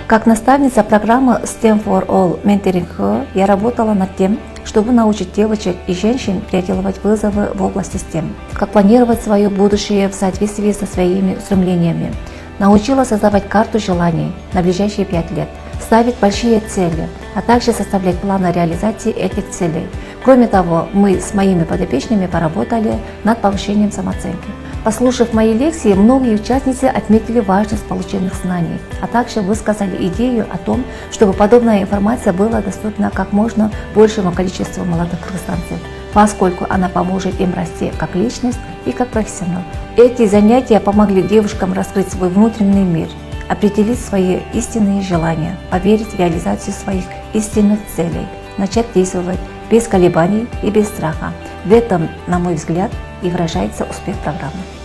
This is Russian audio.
Как наставница программы STEM for All Mentoring я работала над тем, чтобы научить девочек и женщин преодолевать вызовы в области STEM, как планировать свое будущее в соответствии со своими устремлениями. Научила создавать карту желаний на ближайшие 5 лет, ставить большие цели, а также составлять планы реализации этих целей. Кроме того, мы с моими подопечными поработали над повышением самооценки. Послушав мои лекции, многие участницы отметили важность полученных знаний, а также высказали идею о том, чтобы подобная информация была доступна как можно большему количеству молодых кыргызстанцев, поскольку она поможет им расти как личность и как профессионал. Эти занятия помогли девушкам раскрыть свой внутренний мир, определить свои истинные желания, поверить в реализацию своих истинных целей, начать действовать без колебаний и без страха. В этом, на мой взгляд, и выражается успех программы.